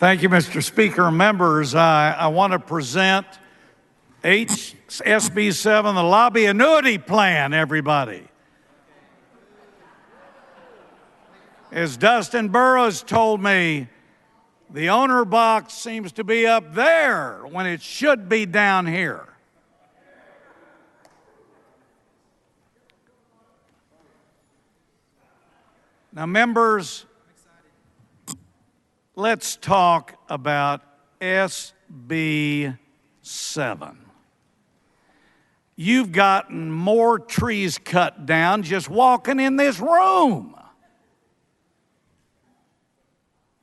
Thank you, Mr. Speaker. Members, I want to present SB7, the lobby annuity plan, everybody. As Dustin Burrows told me, the owner box seems to be up there when it should be down here. Now, members, let's talk about SB7. You've gotten more trees cut down just walking in this room.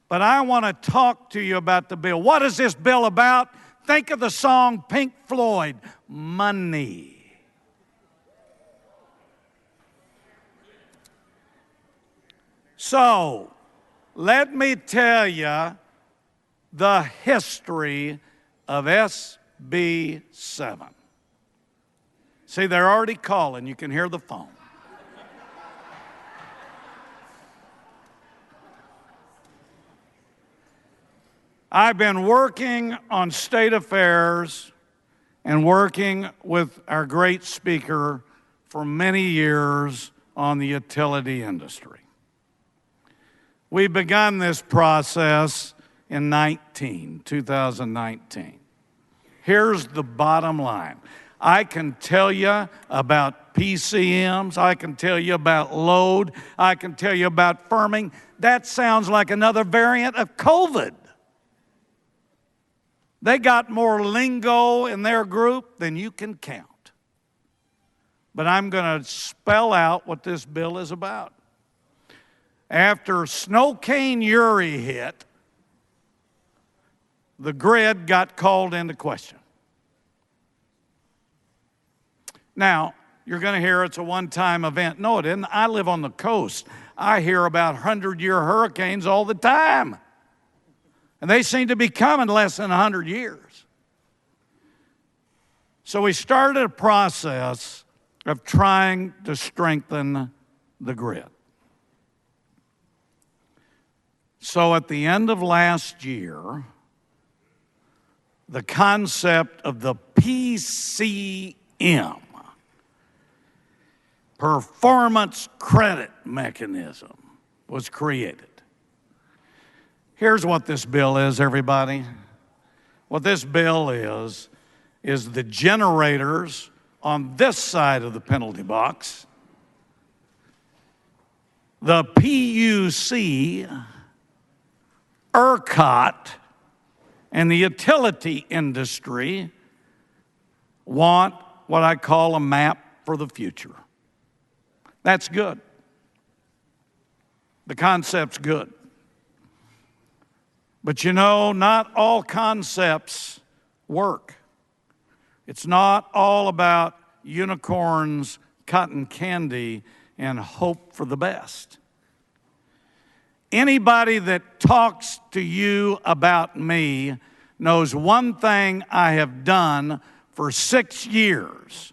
But I want to talk to you about the bill. What is this bill about? Think of the song Pink Floyd, Money. So, let me tell you the history of SB7. See, they're already calling. You can hear the phone. I've been working on state affairs and working with our great speaker for many years on the utility industry. We've begun this process in 2019. Here's the bottom line. I can tell you about PCMs. I can tell you about load. I can tell you about firming. That sounds like another variant of COVID. They got more lingo in their group than you can count. But I'm going to spell out what this bill is about. After Snowcane Uri hit, the grid got called into question. Now, you're going to hear it's a one-time event. No, it isn't. I live on the coast. I hear about 100-year hurricanes all the time. And they seem to be coming less than 100 years. So we started a process of trying to strengthen the grid. So at the end of last year, the concept of the PCM, Performance Credit Mechanism, was created. Here's what this bill is, everybody. What this bill is the generators on this side of the penalty box, the PUC, ERCOT, and the utility industry want what I call a map for the future. That's good. The concept's good. But you know, not all concepts work. It's not all about unicorns, cotton candy, and hope for the best. Anybody that talks to you about me knows one thing I have done for 6 years.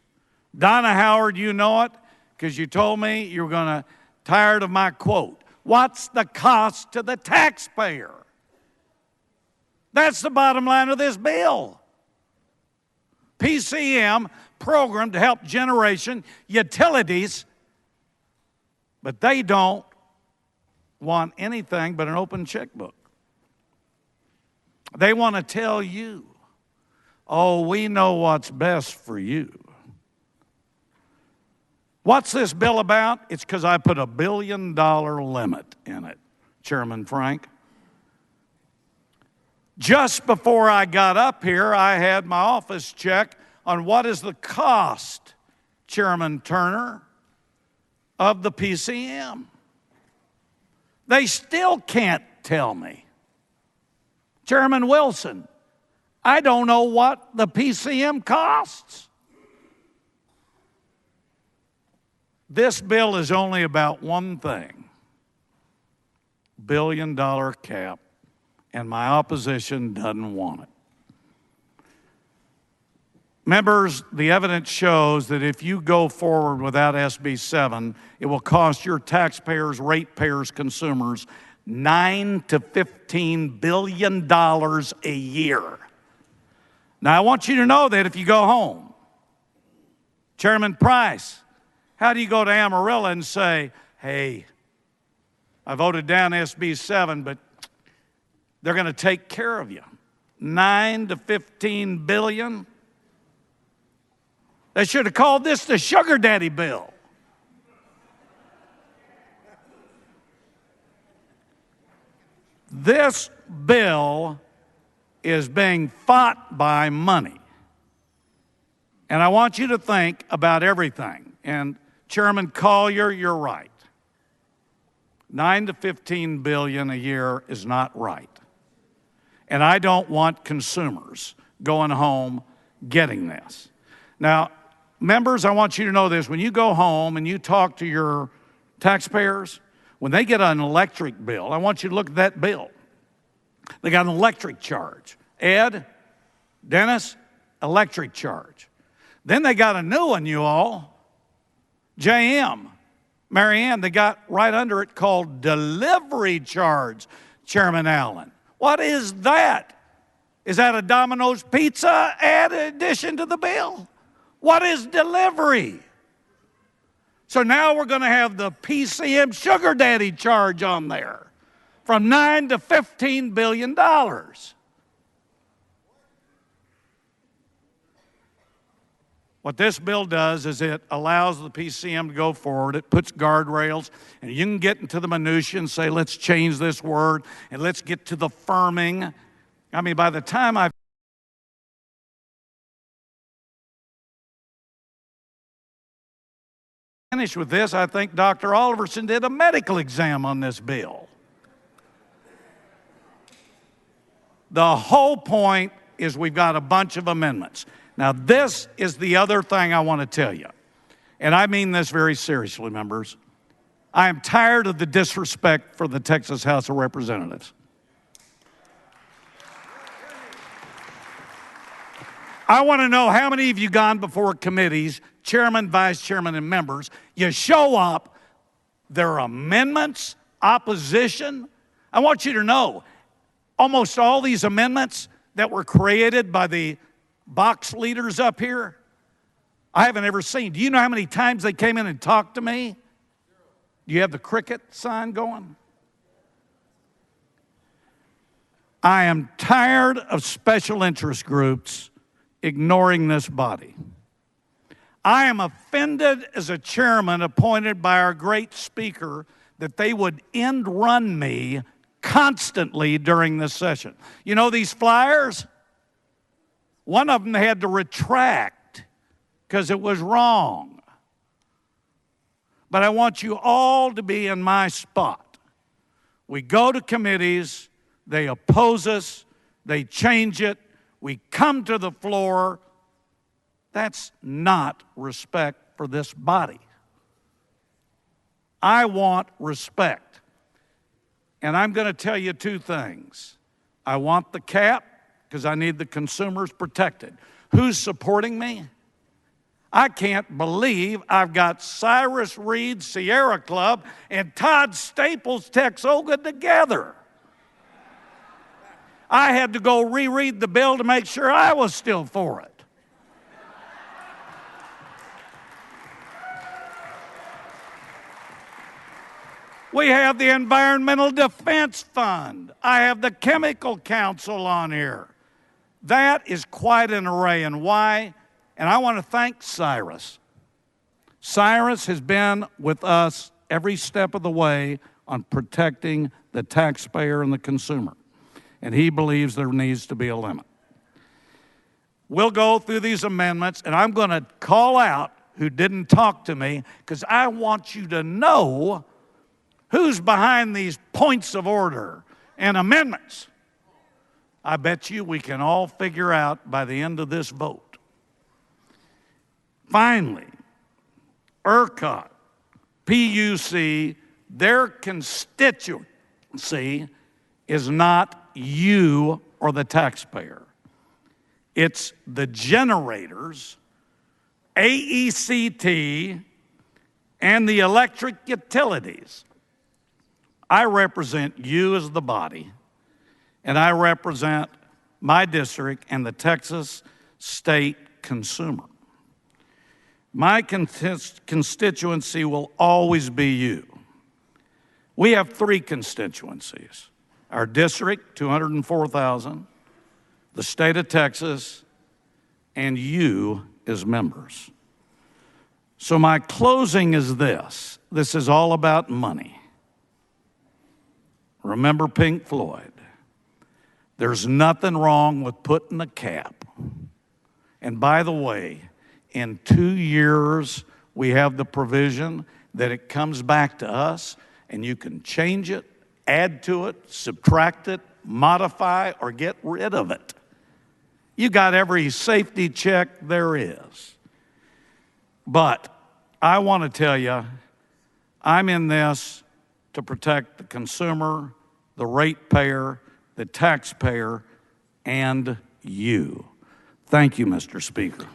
Donna Howard, you know it, because you told me you were tired of my quote. What's the cost to the taxpayer? That's the bottom line of this bill. PCM, program to help generation utilities, but they don't want anything but an open checkbook. They want to tell you, oh, we know what's best for you. What's this bill about? It's because I put $1 billion limit in it, Chairman Frank. Just before I got up here, I had my office check on what is the cost, Chairman Turner, of the PCM. They still can't tell me. Chairman Wilson, I don't know what the PCM costs. This bill is only about one thing, $1 billion cap, and my opposition doesn't want it. Members, the evidence shows that if you go forward without SB7, it will cost your taxpayers, ratepayers, consumers $9 to $15 billion a year. Now, I want you to know that if you go home, Chairman Price, how do you go to Amarillo and say, hey, I voted down SB7, but they're going to take care of you? 9 to 15 billion? They should have called this the sugar daddy bill. This bill is being fought by money. And I want you to think about everything. And Chairman Collier, you're right. 9 to 15 billion a year is not right. And I don't want consumers going home getting this. Now, members, I want you to know this. When you go home and you talk to your taxpayers, when they get an electric bill, I want you to look at that bill. They got an electric charge. Ed, Dennis, electric charge. Then they got a new one, you all. JM, Marianne, they got right under it called delivery charge, Chairman Allen. What is that? Is that a Domino's pizza addition to the bill? What is delivery? So now we're going to have the PCM sugar daddy charge on there from 9 to 15 billion dollars. What this bill does is it allows the PCM to go forward. It puts guardrails, and you can get into the minutiae and say, let's change this word, and let's get to the firming. I mean, by the time I finish with this, I think Dr. Oliverson did a medical exam on this bill. The whole point is we've got a bunch of amendments. Now, this is the other thing I want to tell you, and I mean this very seriously, members. I am tired of the disrespect for the Texas House of Representatives. I want to know how many of you gone before committees, chairman, vice chairman, and members. You show up, there are amendments, opposition. I want you to know, almost all these amendments that were created by the box leaders up here, I haven't ever seen. Do you know how many times they came in and talked to me? Do you have the cricket sign going? I am tired of special interest groups ignoring this body. I am offended as a chairman appointed by our great speaker that they would end run me constantly during this session. You know these flyers? One of them they had to retract because it was wrong. But I want you all to be in my spot. We go to committees, they oppose us, they change it, we come to the floor. That's not respect for this body. I want respect. And I'm going to tell you two things. I want the cap because I need the consumers protected. Who's supporting me? I can't believe I've got Cyrus Reed, Sierra Club, and Todd Staples, Tex Oga together. I had to go reread the bill to make sure I was still for it. We have the Environmental Defense Fund. I have the Chemical Council on here. That is quite an array. And why? And I want to thank Cyrus. Cyrus has been with us every step of the way on protecting the taxpayer and the consumer. And he believes there needs to be a limit. We'll go through these amendments, and I'm going to call out who didn't talk to me because I want you to know who's behind these points of order and amendments. I bet you we can all figure out by the end of this vote. Finally, ERCOT, PUC, their constituency is not you or the taxpayer. It's the generators, AECT, and the electric utilities. I represent you as the body, and I represent my district and the Texas state consumer. My constituency will always be you. We have 3 constituencies: our district, 204,000, the state of Texas, and you as members. So my closing is this. This is all about money. Remember Pink Floyd. There's nothing wrong with putting a cap. And by the way, in 2 years, we have the provision that it comes back to us, and you can change it, add to it, subtract it, modify, or get rid of it. You got every safety check there is. But I want to tell you, I'm in this to protect the consumer, the ratepayer, the taxpayer, and you. Thank you, Mr. Speaker.